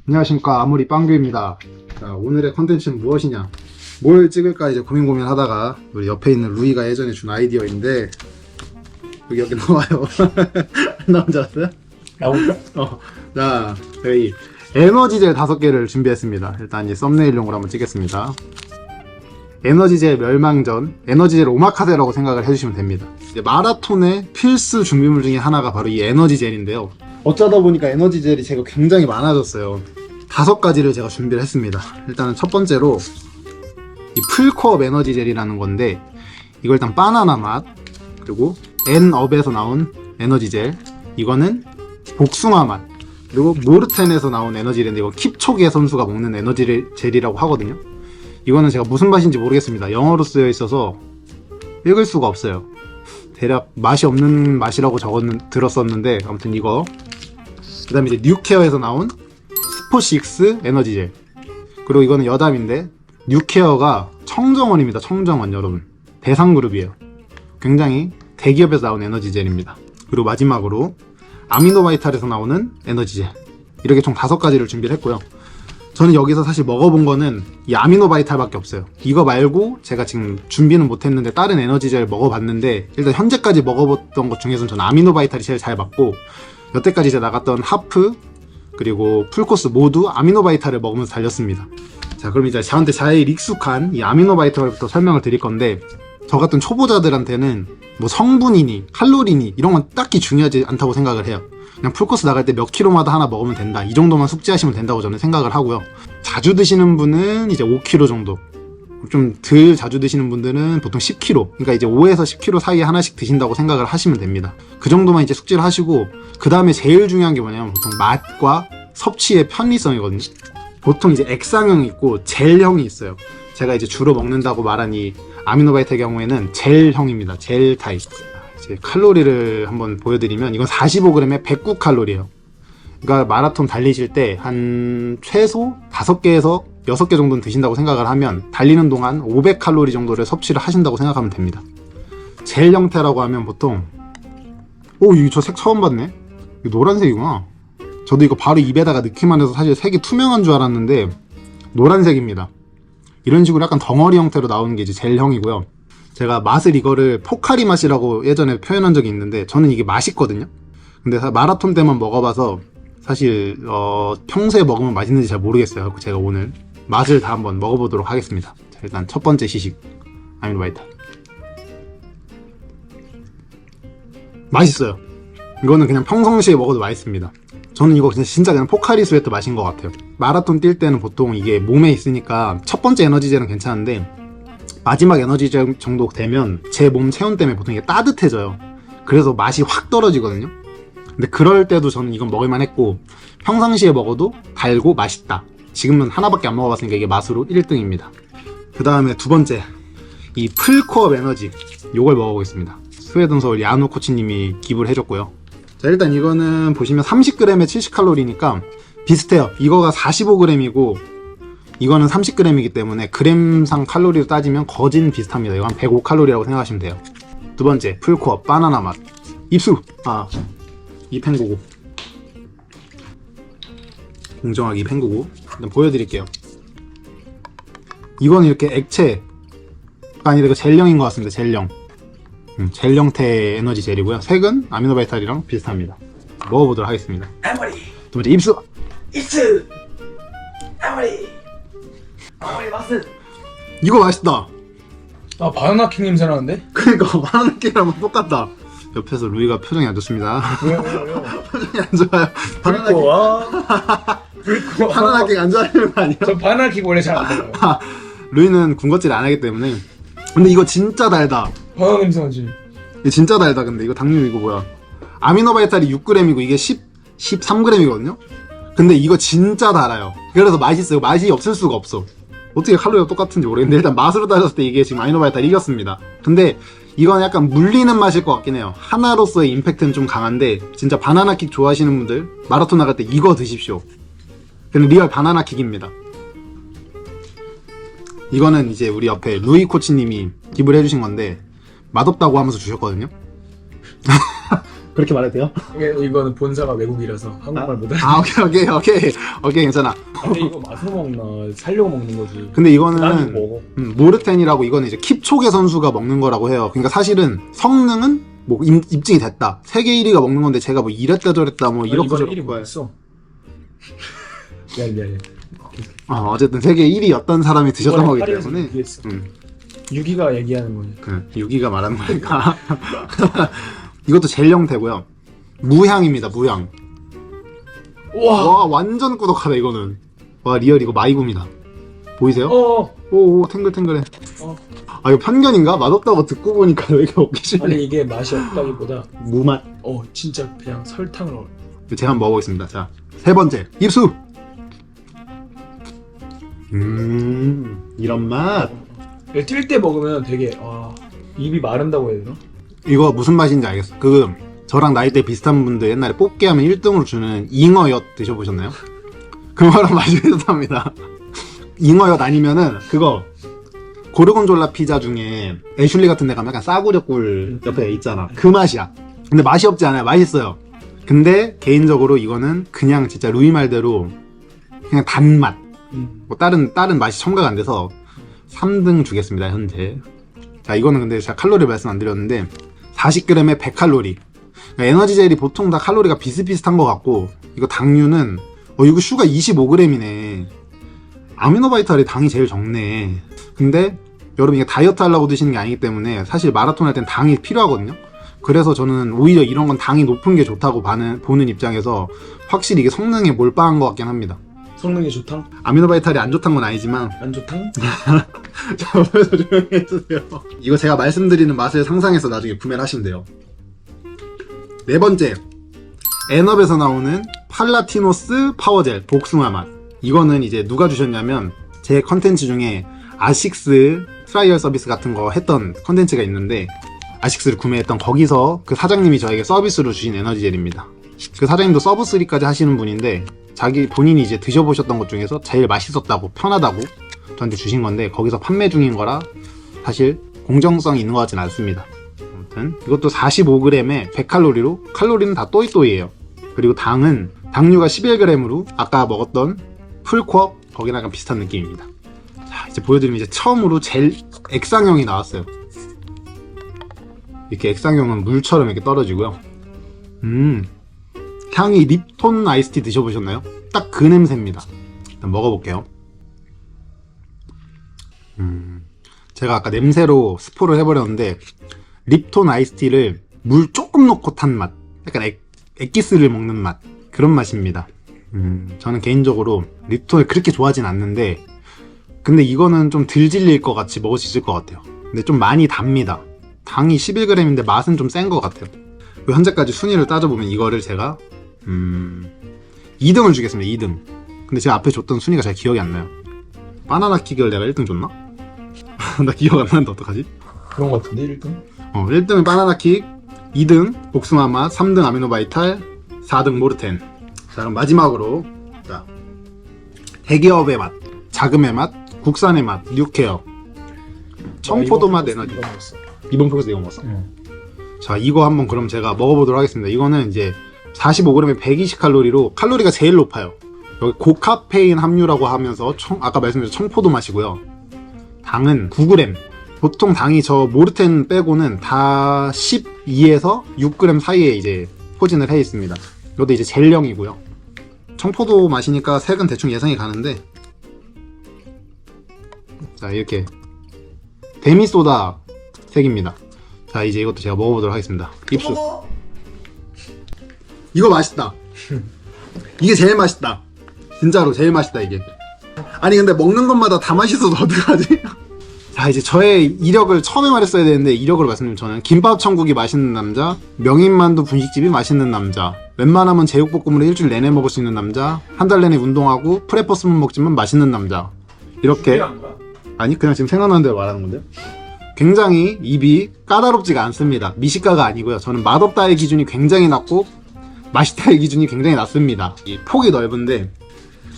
안녕하십니까, 아모리 빵규입니다. 자, 오늘의 컨텐츠는 무엇이냐, 뭘 찍을까 이제 고민하다가 우리 옆에 있는 루이가 예전에 준 아이디어인데 여기 나와요. 안 나온 줄 알았어요? 나올까? 자, 저희 에너지젤 5개를 준비했습니다. 일단 이 썸네일용으로 한번 찍겠습니다. 에너지젤 멸망전, 에너지젤 오마카세라고 생각을 해주시면 됩니다. 이제 마라톤의 필수 준비물 중에 하나가 바로 이 에너지젤인데요. 어쩌다 보니까 에너지젤이 제가 굉장히 많아졌어요. 5가지를 제가 준비를 했습니다. 일단은 첫 번째로 이 풀코업 에너지젤이라는 건데, 이거 일단 바나나 맛, 그리고 N업에서 나온 에너지젤, 이거는 복숭아 맛, 그리고 모르텐에서 나온 에너지젤인데 이거 킵초게 선수가 먹는 에너지젤이라고 하거든요. 이거는 제가 무슨 맛인지 모르겠습니다. 영어로 쓰여 있어서 읽을 수가 없어요. 대략 맛이 없는 맛이라고 들었었는데, 아무튼 이거. 그 다음에 이제 뉴케어에서 나온 스포식스 에너지젤, 그리고 이거는 여담인데 뉴케어가 청정원입니다. 청정원 여러분, 대상그룹이에요. 굉장히 대기업에서 나온 에너지젤입니다. 그리고 마지막으로 아미노바이탈에서 나오는 에너지젤, 이렇게 총 5가지를 준비를 했고요. 저는 여기서 사실 먹어본 거는 이 아미노바이탈밖에 없어요. 이거 말고 제가 지금 준비는 못했는데 다른 에너지젤 먹어봤는데, 일단 현재까지 먹어봤던 것 중에서는 저는 아미노바이탈이 제일 잘 맞고, 여태까지 이제 나갔던 하프 그리고 풀코스 모두 아미노바이탈을 먹으면서 달렸습니다. 자, 그럼 이제 저한테 제일 익숙한 이 아미노바이탈부터 설명을 드릴 건데, 저 같은 초보자들한테는 뭐 성분이니 칼로리니 이런 건 딱히 중요하지 않다고 생각을 해요. 그냥 풀코스 나갈 때 몇 킬로마다 하나 먹으면 된다, 이 정도만 숙지하시면 된다고 저는 생각을 하고요. 자주 드시는 분은 이제 5kg 정도, 좀 덜 자주 드시는 분들은 보통 10kg, 그러니까 이제 5에서 10kg 사이에 하나씩 드신다고 생각을 하시면 됩니다. 그 정도만 이제 숙지를 하시고, 그 다음에 제일 중요한 게 뭐냐면 보통 맛과 섭취의 편리성이거든요. 보통 이제 액상형이 있고 젤형이 있어요. 제가 이제 주로 먹는다고 말한 이 아미노바이트의 경우에는 젤형입니다. 젤 타입. 이제 칼로리를 한번 보여드리면, 이건 45g에 109칼로리예요. 그러니까 마라톤 달리실 때 한 최소 5개에서 6개 정도는 드신다고 생각을 하면 달리는 동안 500칼로리 정도를 섭취를 하신다고 생각하면 됩니다. 젤 형태라고 하면 보통, 이거 저 색 처음 봤네? 이거 노란색이구나. 저도 이거 바로 입에다가 넣기만 해서 사실 색이 투명한 줄 알았는데 노란색입니다. 이런 식으로 약간 덩어리 형태로 나오는 게 이제 젤형이고요. 제가 맛을, 이거를 포카리 맛이라고 예전에 표현한 적이 있는데, 저는 이게 맛있거든요. 근데 마라톤 때만 먹어봐서 사실 평소에 먹으면 맛있는지 잘 모르겠어요. 그래서 제가 오늘 맛을 다 한번 먹어보도록 하겠습니다. 자, 일단 첫 번째 시식, 아미노바이탈. 맛있어요. 이거는 그냥 평상시에 먹어도 맛있습니다. 저는 이거 진짜 그냥 포카리 스웨트 맛인 것 같아요. 마라톤 뛸 때는 보통 이게 몸에 있으니까 첫 번째 에너지젤은 괜찮은데, 마지막 에너지젤 정도 되면 제 몸 체온 때문에 보통 이게 따뜻해져요. 그래서 맛이 확 떨어지거든요. 근데 그럴 때도 저는 이건 먹을만 했고, 평상시에 먹어도 달고 맛있다. 지금은 하나밖에 안 먹어봤으니까 이게 맛으로 1등입니다. 그 다음에 두 번째, 이 풀코업 에너지, 요걸 먹어보겠습니다. 스웨덴 서울 야노 코치님이 기부를 해줬고요. 자, 일단 이거는 보시면 30g에 70칼로리니까 비슷해요. 이거가 45g이고 이거는 30g이기 때문에 그램상 칼로리로 따지면 거진 비슷합니다. 이거 한 105칼로리라고 생각하시면 돼요. 두 번째, 풀코업 바나나 맛. 입수! 입 헹구고, 공정하게 입 헹구고 일단 보여드릴게요. 이건 이렇게 액체가 아니라 이거 젤형인 것 같습니다. 젤형. 젤 형태의 에너지 젤이고요. 색은 아미노바이탈이랑 비슷합니다. 먹어보도록 하겠습니다. 아모리! 두 번째, 입수! 입수! 아모리! 아모리 맛은? 이거 맛있다. 바나나킹 냄새 나는데? 그니까 바나나 킹이랑 똑같다. 옆에서 루이가 표정이 안 좋습니다. 왜요? 표정이 안 좋아요. 바나나 킹 안 좋아하는 거 아니야? 저 바나나킹 원래 잘 안 먹어요. 루이는 군것질 안 하기 때문에. 근데 이거 진짜 달다. 바나나 냄새 나지? 이거 진짜 달다. 근데 이거 당류 이거 뭐야? 아미노바이탈이 6g이고 이게 13g이거든요? 근데 이거 진짜 달아요. 그래서 맛있어요. 맛이 없을 수가 없어. 어떻게 칼로리가 똑같은지 모르겠는데, 일단 맛으로 따졌을 때 이게 지금 아미노바이탈이 이겼습니다. 근데 이건 약간 물리는 맛일 것 같긴 해요. 하나로서의 임팩트는 좀 강한데, 진짜 바나나킥 좋아하시는 분들 마라톤 나갈 때 이거 드십시오. 근데 리얼 바나나킥입니다. 이거는 이제 우리 옆에 루이 코치님이 기부를 해주신 건데 맛없다고 하면서 주셨거든요. 그렇게 말해도 돼요? 이거는 본사가 외국이라서 한국말 못하는. 오케이 괜찮아. 근데 이거 맛으로 먹나 살려고 먹는 거지. 근데 난 이거는 먹어. 모르텐이라고 이거는 이제 킵초게 선수가 먹는 거라고 해요. 그러니까 사실은 성능은 뭐 입증이 됐다. 세계 1위가 먹는 건데 제가 뭐 이랬다 저랬다 뭐 이렇게 이번에 1위 저렇게 뭐였어? 미안. 어쨌든 세계 1위였던 사람이 드셨던 거기 때문에 6위가 얘기하는 거니. 그 6위가 말하는 거니까. 이것도 젤 형태고요. 무향입니다. 무향. 와 완전 꾸덕하다 이거는. 와 리얼 이거 마이구미다. 보이세요? 오 탱글탱글해. 아 이거 편견인가? 맛없다고 듣고 보니까 왜 이렇게 먹기 싫네. 아니 이게 맛이 없다기보다 무맛. 진짜 그냥 설탕을 넣어. 제가 한번 먹어보겠습니다. 자, 세 번째 입수. 이런 맛. 뛸 때 먹으면 되게 입이 마른다고 해야 되나? 이거 무슨 맛인지 알겠어. 저랑 나이대 비슷한 분들 옛날에 뽑기 하면 1등으로 주는 잉어엿 드셔보셨나요? 그거랑 맛이 비슷합니다. 잉어엿 아니면은 그거 고르곤졸라 피자 중에 애슐리 같은 데 가면 약간 싸구려 꿀 옆에 있잖아. 그 맛이야. 근데 맛이 없지 않아요. 맛있어요. 근데 개인적으로 이거는 그냥 진짜 루이 말대로 그냥 단맛. 뭐 다른 맛이 첨가가 안 돼서 3등 주겠습니다. 현재. 자, 이거는 근데 제가 칼로리 말씀 안 드렸는데 40g에 100칼로리. 그러니까 에너지 젤이 보통 다 칼로리가 비슷비슷한 것 같고 이거 당류는 이거 슈가 25g이네. 아미노바이탈이 당이 제일 적네. 근데 여러분 이게 다이어트 하려고 드시는 게 아니기 때문에 사실 마라톤 할 땐 당이 필요하거든요. 그래서 저는 오히려 이런 건 당이 높은 게 좋다고 보는 입장에서 확실히 이게 성능에 몰빵한 것 같긴 합니다. 성능이 좋탕? 아미노바이탈이 안 좋다는 건 아니지만 안 좋탕? 자, 그래서 조용히 해주세요. 이거 제가 말씀드리는 맛을 상상해서 나중에 구매를 하시면 돼요. 네 번째, 엔업에서 나오는 팔라티노스 파워젤 복숭아 맛. 이거는 이제 누가 주셨냐면 제 컨텐츠 중에 아식스 트라이얼 서비스 같은 거 했던 컨텐츠가 있는데 아식스를 구매했던 거기서 그 사장님이 저에게 서비스로 주신 에너지 젤입니다. 그 사장님도 서브3까지 하시는 분인데 본인이 이제 드셔보셨던 것 중에서 제일 맛있었다고 편하다고 저한테 주신 건데 거기서 판매 중인 거라 사실 공정성이 있는 것 같진 않습니다. 아무튼 이것도 45g에 100칼로리로 칼로리는 다 또이또이예요. 그리고 당류가 11g으로 아까 먹었던 풀코어 거기랑 약간 비슷한 느낌입니다. 자, 이제 보여드리면 이제 처음으로 젤 액상형이 나왔어요. 이렇게 액상형은 물처럼 이렇게 떨어지고요. 향이 립톤 아이스티 드셔보셨나요? 딱 그 냄새입니다. 일단 먹어볼게요. 제가 아까 냄새로 스포를 해버렸는데 립톤 아이스티를 물 조금 넣고 탄 맛, 약간 액기스를 먹는 맛, 그런 맛입니다. 저는 개인적으로 립톤을 그렇게 좋아하진 않는데 근데 이거는 좀 덜 질릴 것 같이 먹을 수 있을 것 같아요. 근데 좀 많이 답니다. 당이 11g인데 맛은 좀 센 것 같아요. 현재까지 순위를 따져보면 이거를 제가 2등을 주겠습니다. 2등. 근데 제가 앞에 줬던 순위가 잘 기억이 안 나요. 바나나 킥을 내가 1등 줬나? 나 기억 안 나는데 어떡하지? 그런 거 같은데 1등? 1등은 바나나 킥, 2등 복숭아 맛, 3등 아미노바이탈, 4등 모르텐. 자, 그럼 마지막으로 자, 대기업의 맛, 자금의 맛, 국산의 맛, 뉴케어, 청포도 맛 에너지. 이번 프로그램에서 이거 먹었어? 자, 이거 한번 그럼 제가 먹어보도록 하겠습니다. 이거는 이제 45g에 120칼로리로 칼로리가 제일 높아요. 여기 고카페인 함유라고 하면서 아까 말씀드린 청포도 맛이고요. 당은 9g. 보통 당이 저 모르텐 빼고는 다 12에서 6g 사이에 이제 포진을 해 있습니다. 이것도 이제 젤형이고요. 청포도 맛이니까 색은 대충 예상이 가는데 자, 이렇게 데미소다 색입니다. 자, 이제 이것도 제가 먹어보도록 하겠습니다. 입수. 이거 맛있다. 이게 제일 맛있다. 진짜로 제일 맛있다 이게. 아니 근데 먹는 것마다 다 맛있어서 어떡하지? 자, 이제 저의 이력을 처음에 말했어야 되는데 이력을 말씀드리면 저는 김밥 천국이 맛있는 남자, 명인만두 분식집이 맛있는 남자, 웬만하면 제육볶음으로 일주일 내내 먹을 수 있는 남자, 한 달 내내 운동하고 프레퍼스만 먹지만 맛있는 남자. 이렇게. 아니 그냥 지금 생각나는 대로 말하는 건데요. 굉장히 입이 까다롭지가 않습니다. 미식가가 아니고요. 저는 맛없다의 기준이 굉장히 낮고 맛있다의 기준이 굉장히 낮습니다. 이 폭이 넓은데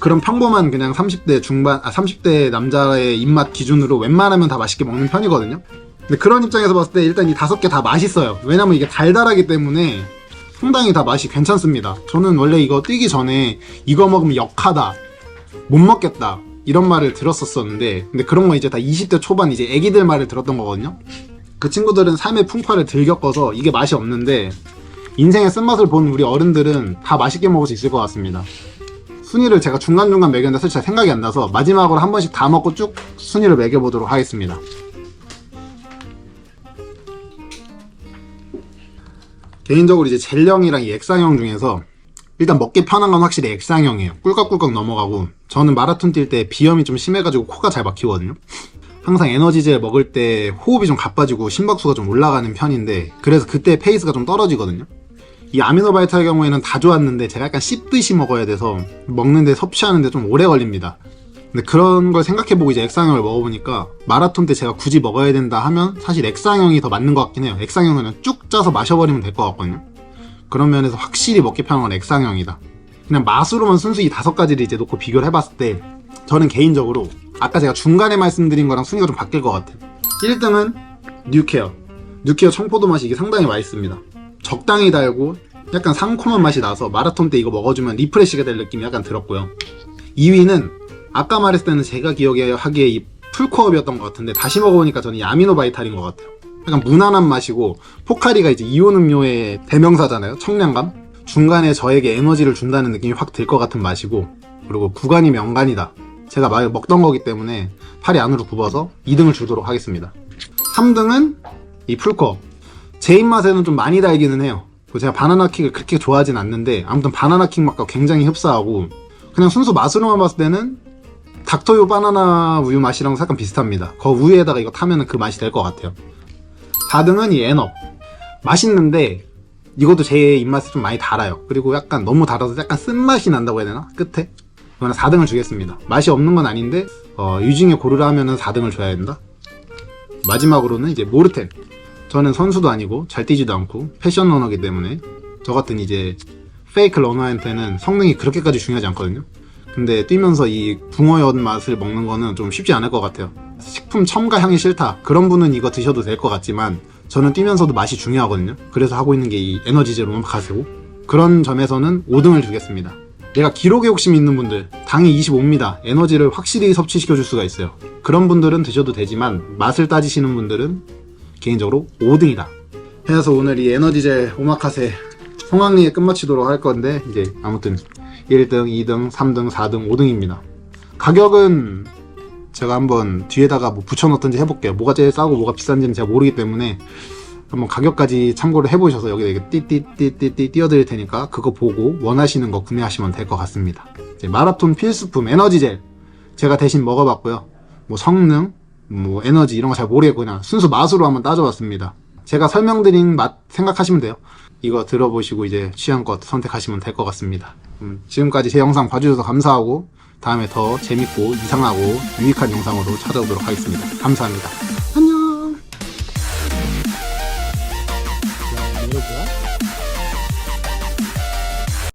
그런 평범한 그냥 30대 남자의 입맛 기준으로 웬만하면 다 맛있게 먹는 편이거든요. 근데 그런 입장에서 봤을 때 일단 이 5개 다 맛있어요. 왜냐면 이게 달달하기 때문에 상당히 다 맛이 괜찮습니다. 저는 원래 이거 뛰기 전에 이거 먹으면 역하다, 못 먹겠다 이런 말을 들었었는데, 근데 그런 거 이제 다 20대 초반 이제 애기들 말을 들었던 거거든요. 그 친구들은 삶의 풍파를 덜 겪어서 이게 맛이 없는데, 인생의 쓴맛을 본 우리 어른들은 다 맛있게 먹을 수 있을 것 같습니다. 순위를 제가 중간중간 매겼는데 사실 잘 생각이 안 나서 마지막으로 한 번씩 다 먹고 쭉 순위를 매겨보도록 하겠습니다. 개인적으로 이제 젤형이랑 이 액상형 중에서 일단 먹기 편한 건 확실히 액상형이에요. 꿀꺽꿀꺽 넘어가고, 저는 마라톤 뛸 때 비염이 좀 심해가지고 코가 잘 막히거든요. 항상 에너지젤 먹을 때 호흡이 좀 가빠지고 심박수가 좀 올라가는 편인데, 그래서 그때 페이스가 좀 떨어지거든요. 이 아미노바이탈 경우에는 다 좋았는데 제가 약간 씹듯이 먹어야 돼서 먹는데 섭취하는데 좀 오래 걸립니다. 근데 그런 걸 생각해보고 이제 액상형을 먹어보니까 마라톤 때 제가 굳이 먹어야 된다 하면 사실 액상형이 더 맞는 것 같긴 해요. 액상형은 그냥 쭉 짜서 마셔버리면 될 것 같거든요. 그런 면에서 확실히 먹기 편한 건 액상형이다. 그냥 맛으로만 순수 이 5가지를 이제 놓고 비교를 해봤을 때 저는 개인적으로 아까 제가 중간에 말씀드린 거랑 순위가 좀 바뀔 것 같아요. 1등은 뉴케어. 뉴케어 청포도 맛이 이게 상당히 맛있습니다. 적당히 달고 약간 상콤한 맛이 나서 마라톤 때 이거 먹어주면 리프레시가 될 느낌이 약간 들었고요. 2위는 아까 말했을 때는 제가 기억하기에 이 풀코업이었던 것 같은데, 다시 먹어보니까 저는 이 아미노바이탈인 것 같아요. 약간 무난한 맛이고, 포카리가 이제 이온 음료의 대명사잖아요. 청량감. 중간에 저에게 에너지를 준다는 느낌이 확 들 것 같은 맛이고, 그리고 구간이 명간이다. 제가 먹던 거기 때문에 팔이 안으로 굽어서 2등을 주도록 하겠습니다. 3등은 이 풀코업. 제 입맛에는 좀 많이 달기는 해요. 제가 바나나킥을 그렇게 좋아하진 않는데, 아무튼 바나나킥 맛과 굉장히 흡사하고, 그냥 순수 맛으로만 봤을 때는 닥터유 바나나 우유 맛이랑 약간 비슷합니다. 그 우유에다가 이거 타면 그 맛이 될 것 같아요. 4등은 이 엔업. 맛있는데 이것도 제 입맛에 좀 많이 달아요. 그리고 약간 너무 달아서 약간 쓴맛이 난다고 해야 되나? 끝에? 그거는 4등을 주겠습니다. 맛이 없는 건 아닌데 이 중에 고르라 하면은 4등을 줘야 된다. 마지막으로는 이제 모르텐. 저는 선수도 아니고 잘 뛰지도 않고 패션 러너기 때문에 저 같은 이제 페이크 러너한테는 성능이 그렇게까지 중요하지 않거든요. 근데 뛰면서 이 붕어엿 맛을 먹는 거는 좀 쉽지 않을 것 같아요. 식품 첨가 향이 싫다, 그런 분은 이거 드셔도 될 것 같지만 저는 뛰면서도 맛이 중요하거든요. 그래서 하고 있는 게 이 에너지젤 오마카세고, 그런 점에서는 5등을 주겠습니다. 내가 기록에 욕심이 있는 분들, 당이 25입니다. 에너지를 확실히 섭취시켜줄 수가 있어요. 그런 분들은 드셔도 되지만 맛을 따지시는 분들은 개인적으로 5등이다 해서 오늘 이 에너지젤 오마카세 성황리에 끝마치도록 할 건데, 이제 아무튼 1등, 2등, 3등, 4등, 5등입니다. 가격은 제가 한번 뒤에다가 뭐 붙여놓던지 해볼게요. 뭐가 제일 싸고 뭐가 비싼지는 제가 모르기 때문에 한번 가격까지 참고를 해보셔서 여기다 띠띠띠띠띠 띄워드릴 테니까 그거 보고 원하시는 거 구매하시면 될 것 같습니다. 이제 마라톤 필수품 에너지젤 제가 대신 먹어봤고요. 뭐 성능, 뭐 에너지 이런 거 잘 모르겠고 그냥 순수 맛으로 한번 따져봤습니다. 제가 설명드린 맛 생각하시면 돼요. 이거 들어보시고 이제 취향껏 선택하시면 될 것 같습니다. 지금까지 제 영상 봐주셔서 감사하고, 다음에 더 재밌고 이상하고 유익한 영상으로 찾아오도록 하겠습니다. 감사합니다.